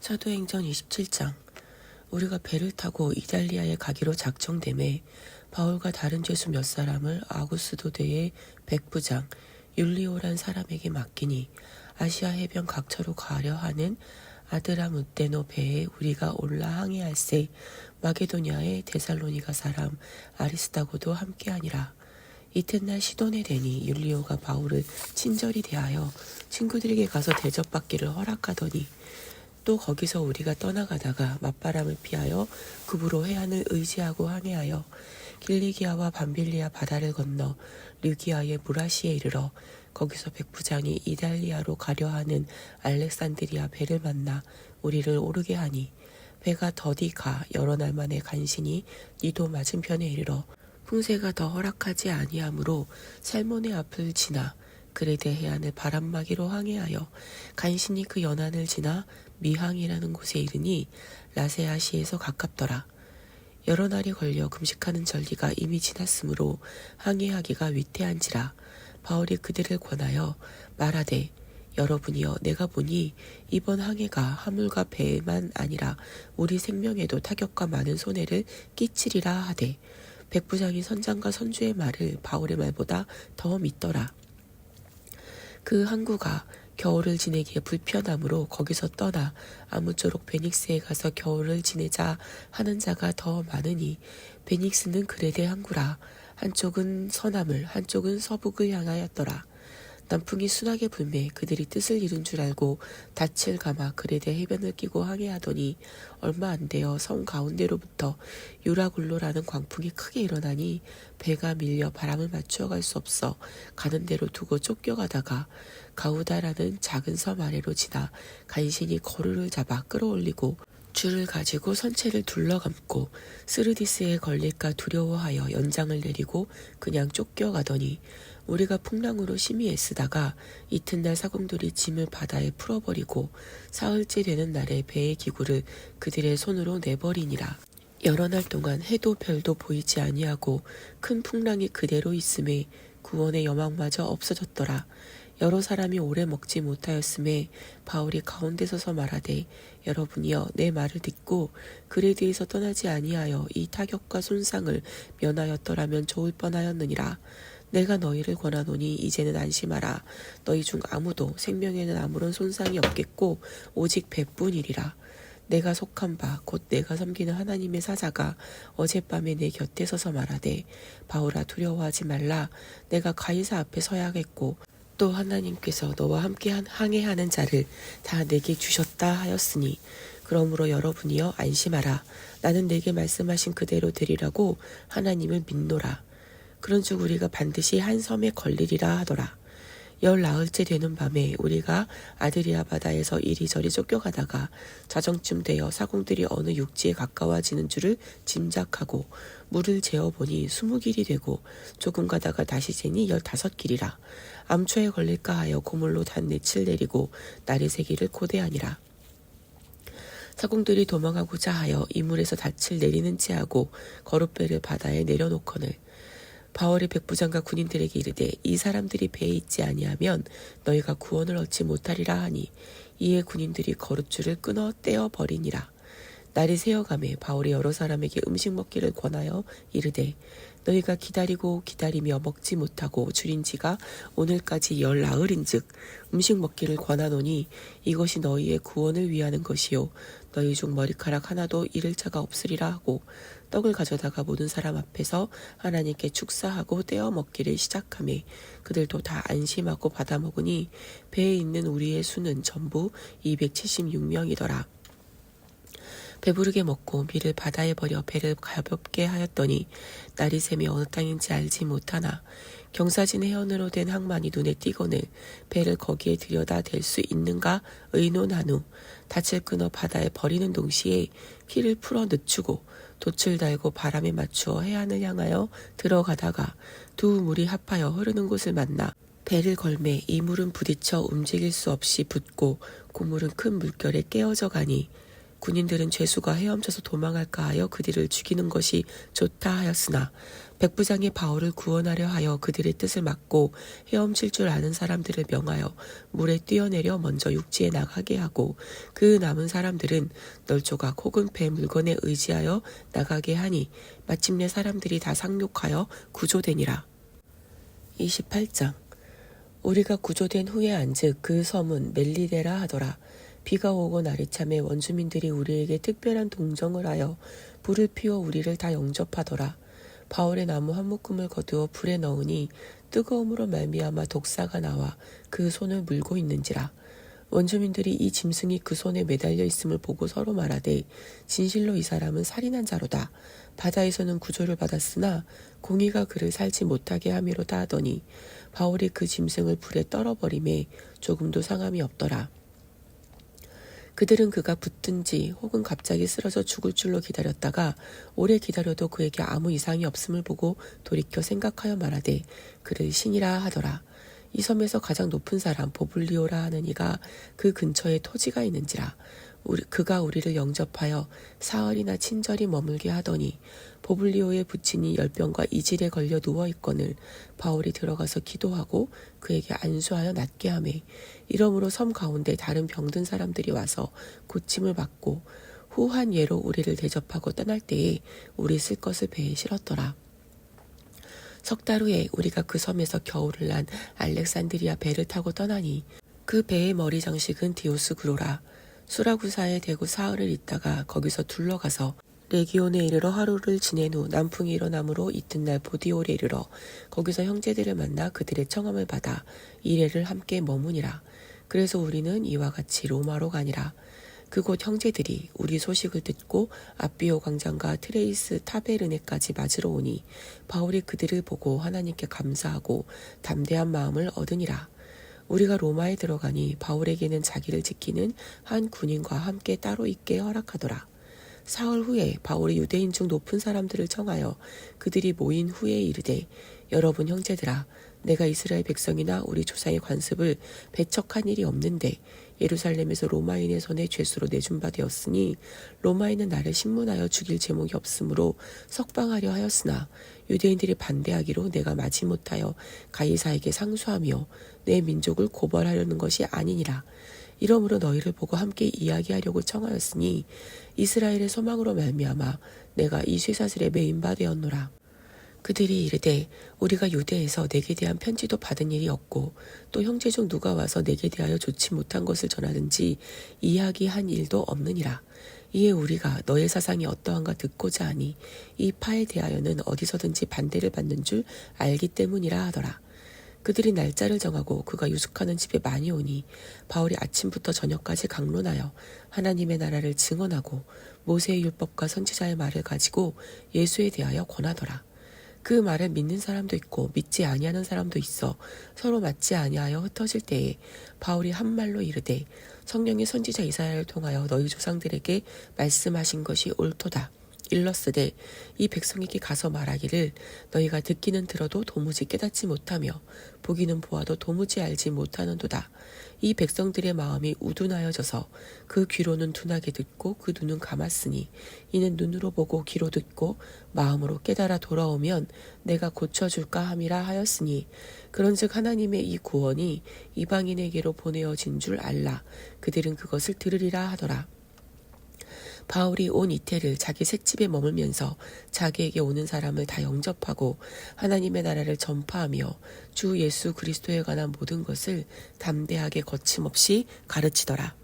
사도행전 27장. 우리가 배를 타고 이달리아에 가기로 작정되매 바울과 다른 죄수 몇 사람을 아구스도대의 백부장 율리오란 사람에게 맡기니 아시아 해변 각처로 가려 하는 아드라무떼노 배에 우리가 올라 항해할세 마게도냐의 데살로니가 사람 아리스다고도 함께하니라. 이튿날 시돈에 되니 율리오가 바울을 친절히 대하여 친구들에게 가서 대접받기를 허락하더니 또 거기서 우리가 떠나가다가 맞바람을 피하여 급으로 해안을 의지하고 항해하여 길리기아와 밤빌리아 바다를 건너 르기아의 무라시에 이르러 거기서 백부장이 이달리아로 가려 하는 알렉산드리아 배를 만나 우리를 오르게 하니 배가 더디 가 여러 날 만에 간신히 니도 맞은편에 이르러 풍세가 더 허락하지 아니하므로 살몬의 앞을 지나 그레데 해안을 바람막이로 항해하여 간신히 그 연안을 지나 미항이라는 곳에 이르니 라세아시에서 가깝더라. 여러 날이 걸려 금식하는 절기가 이미 지났으므로 항해하기가 위태한지라. 바울이 그들을 권하여 말하되 여러분이여 내가 보니 이번 항해가 화물과 배만 아니라 우리 생명에도 타격과 많은 손해를 끼치리라 하되 백부장이 선장과 선주의 말을 바울의 말보다 더 믿더라. 그 항구가 겨울을 지내기에 불편하므로 거기서 떠나 아무쪼록 베닉스에 가서 겨울을 지내자 하는 자가 더 많으니 베닉스는 그레데 항구라. 한쪽은 서남을 한쪽은 서북을 향하였더라. 남풍이 순하게 불매 그들이 뜻을 이룬 줄 알고 닻을 감아 그레데 해변을 끼고 항해하더니 얼마 안 되어 성 가운데로부터 유라굴로라는 광풍이 크게 일어나니 배가 밀려 바람을 맞추어 갈 수 없어 가는 대로 두고 쫓겨가다가 가우다라는 작은 섬 아래로 지나 간신히 거루를 잡아 끌어올리고 줄을 가지고 선체를 둘러감고 스르디스에 걸릴까 두려워하여 연장을 내리고 그냥 쫓겨가더니 우리가 풍랑으로 심히 애쓰다가 이튿날 사공들이 짐을 바다에 풀어버리고 사흘째 되는 날에 배의 기구를 그들의 손으로 내버리니라. 여러 날 동안 해도 별도 보이지 아니하고 큰 풍랑이 그대로 있음에 구원의 여망마저 없어졌더라. 여러 사람이 오래 먹지 못하였음에 바울이 가운데 서서 말하되 여러분이여 내 말을 듣고 그레드에서 떠나지 아니하여 이 타격과 손상을 면하였더라면 좋을 뻔하였느니라. 내가 너희를 권하노니 이제는 안심하라. 너희 중 아무도 생명에는 아무런 손상이 없겠고 오직 배뿐이리라. 내가 속한 바 곧 내가 섬기는 하나님의 사자가 어젯밤에 내 곁에 서서 말하되 바울아 두려워하지 말라. 내가 가이사 앞에 서야겠고 또 하나님께서 너와 함께 항해하는 자를 다 내게 주셨다 하였으니 그러므로 여러분이여 안심하라. 나는 내게 말씀하신 그대로 되리라고 하나님을 믿노라. 그런즉 우리가 반드시 한 섬에 걸리리라 하더라. 19일째 되는 밤에 우리가 아드리아 바다에서 이리저리 쫓겨가다가 자정쯤 되어 사공들이 어느 육지에 가까워지는 줄을 짐작하고 물을 재어보니 20길이 되고 조금 가다가 다시 재니 15길이라. 암초에 걸릴까 하여 고물로 단 넷을 내리고 날이 새기를 고대하니라. 사공들이 도망하고자 하여 이물에서 닻을 내리는지 하고 거룻배를 바다에 내려놓거늘 바울이 백부장과 군인들에게 이르되 이 사람들이 배에 있지 아니하면 너희가 구원을 얻지 못하리라 하니 이에 군인들이 거룻줄을 끊어 떼어 버리니라. 날이 새어가매 바울이 여러 사람에게 음식 먹기를 권하여 이르되 너희가 기다리고 기다리며 먹지 못하고 줄인 지가 오늘까지 19일인즉 음식 먹기를 권하노니 이것이 너희의 구원을 위하는 것이요 너희 중 머리카락 하나도 잃을 자가 없으리라 하고 떡을 가져다가 모든 사람 앞에서 하나님께 축사하고 떼어 먹기를 시작하매 그들도 다 안심하고 받아 먹으니 배에 있는 우리의 수는 전부 276명이더라. 배부르게 먹고 밀을 바다에 버려 배를 가볍게 하였더니 날이 새며 어느 땅인지 알지 못하나 경사진 해안으로 된 항만이 눈에 띄거늘 배를 거기에 들여다 댈 수 있는가 의논한 후 닻을 끊어 바다에 버리는 동시에 키를 풀어 늦추고 돛을 달고 바람에 맞추어 해안을 향하여 들어가다가 두 물이 합하여 흐르는 곳을 만나 배를 걸매 이 물은 부딪혀 움직일 수 없이 붙고 그 물은 큰 물결에 깨어져 가니 군인들은 죄수가 헤엄쳐서 도망할까 하여 그들을 죽이는 것이 좋다 하였으나 백부장이 바울을 구원하려 하여 그들의 뜻을 막고 헤엄칠 줄 아는 사람들을 명하여 물에 뛰어내려 먼저 육지에 나가게 하고 그 남은 사람들은 널조각 혹은 배 물건에 의지하여 나가게 하니 마침내 사람들이 다 상륙하여 구조되니라. 28장. 우리가 구조된 후에 안즉 그 섬은 멜리데라 하더라. 비가 오고 날이 참에 원주민들이 우리에게 특별한 동정을 하여 불을 피워 우리를 다 영접하더라. 바울의 나무 한 묶음을 거두어 불에 넣으니 뜨거움으로 말미암아 독사가 나와 그 손을 물고 있는지라. 원주민들이 이 짐승이 그 손에 매달려 있음을 보고 서로 말하되 진실로 이 사람은 살인한 자로다. 바다에서는 구조를 받았으나 공의가 그를 살지 못하게 함이로다 하더니 바울이 그 짐승을 불에 떨어버림에 조금도 상함이 없더라. 그들은 그가 붙든지 혹은 갑자기 쓰러져 죽을 줄로 기다렸다가 오래 기다려도 그에게 아무 이상이 없음을 보고 돌이켜 생각하여 말하되 그를 신이라 하더라. 이 섬에서 가장 높은 사람 보블리오라 하는 이가 그 근처에 토지가 있는지라. 그가 우리를 영접하여 사흘이나 친절히 머물게 하더니 보블리오의 부친이 열병과 이질에 걸려 누워있거늘 바울이 들어가서 기도하고 그에게 안수하여 낫게 하매 이러므로 섬 가운데 다른 병든 사람들이 와서 고침을 받고 후한 예로 우리를 대접하고 떠날 때에 우리 쓸 것을 배에 실었더라. 석 달 후에 우리가 그 섬에서 겨울을 난 알렉산드리아 배를 타고 떠나니 그 배의 머리 장식은 디오스그로라. 수라구사에 대고 사흘을 있다가 거기서 둘러가서 레기온에 이르러 하루를 지낸 후 남풍이 일어나므로 이튿날 보디올에 이르러 거기서 형제들을 만나 그들의 청함을 받아 이레를 함께 머무니라. 그래서 우리는 이와 같이 로마로 가니라. 그곳 형제들이 우리 소식을 듣고 아비오 광장과 트레이스 타베르네까지 맞으러 오니 바울이 그들을 보고 하나님께 감사하고 담대한 마음을 얻으니라. 우리가 로마에 들어가니 바울에게는 자기를 지키는 한 군인과 함께 따로 있게 허락하더라. 사흘 후에 바울이 유대인 중 높은 사람들을 청하여 그들이 모인 후에 이르되 여러분 형제들아 내가 이스라엘 백성이나 우리 조상의 관습을 배척한 일이 없는데 예루살렘에서 로마인의 손에 죄수로 내준 바 되었으니 로마인은 나를 신문하여 죽일 제목이 없으므로 석방하려 하였으나 유대인들이 반대하기로 내가 마지못하여 가이사에게 상수하며 내 민족을 고발하려는 것이 아니니라. 이러므로 너희를 보고 함께 이야기하려고 청하였으니 이스라엘의 소망으로 말미암아 내가 이 쇠사슬에 매인 바 되었노라. 그들이 이르되 우리가 유대에서 내게 대한 편지도 받은 일이 없고 또 형제 중 누가 와서 내게 대하여 좋지 못한 것을 전하든지 이야기한 일도 없느니라. 이에 우리가 너의 사상이 어떠한가 듣고자 하니 이 파에 대하여는 어디서든지 반대를 받는 줄 알기 때문이라 하더라. 그들이 날짜를 정하고 그가 유숙하는 집에 많이 오니 바울이 아침부터 저녁까지 강론하여 하나님의 나라를 증언하고 모세의 율법과 선지자의 말을 가지고 예수에 대하여 권하더라. 그 말을 믿는 사람도 있고 믿지 아니하는 사람도 있어 서로 맞지 아니하여 흩어질 때에 바울이 한 말로 이르되 성령이 선지자 이사야를 통하여 너희 조상들에게 말씀하신 것이 옳도다. 일러스되 이 백성에게 가서 말하기를 너희가 듣기는 들어도 도무지 깨닫지 못하며 보기는 보아도 도무지 알지 못하는도다. 이 백성들의 마음이 우둔하여져서 그 귀로는 둔하게 듣고 그 눈은 감았으니 이는 눈으로 보고 귀로 듣고 마음으로 깨달아 돌아오면 내가 고쳐줄까 함이라 하였으니 그런즉 하나님의 이 구원이 이방인에게로 보내어진 줄 알라. 그들은 그것을 들으리라 하더라. 바울이 온 이태를 자기 셋집에 머물면서 자기에게 오는 사람을 다 영접하고 하나님의 나라를 전파하며 주 예수 그리스도에 관한 모든 것을 담대하게 거침없이 가르치더라.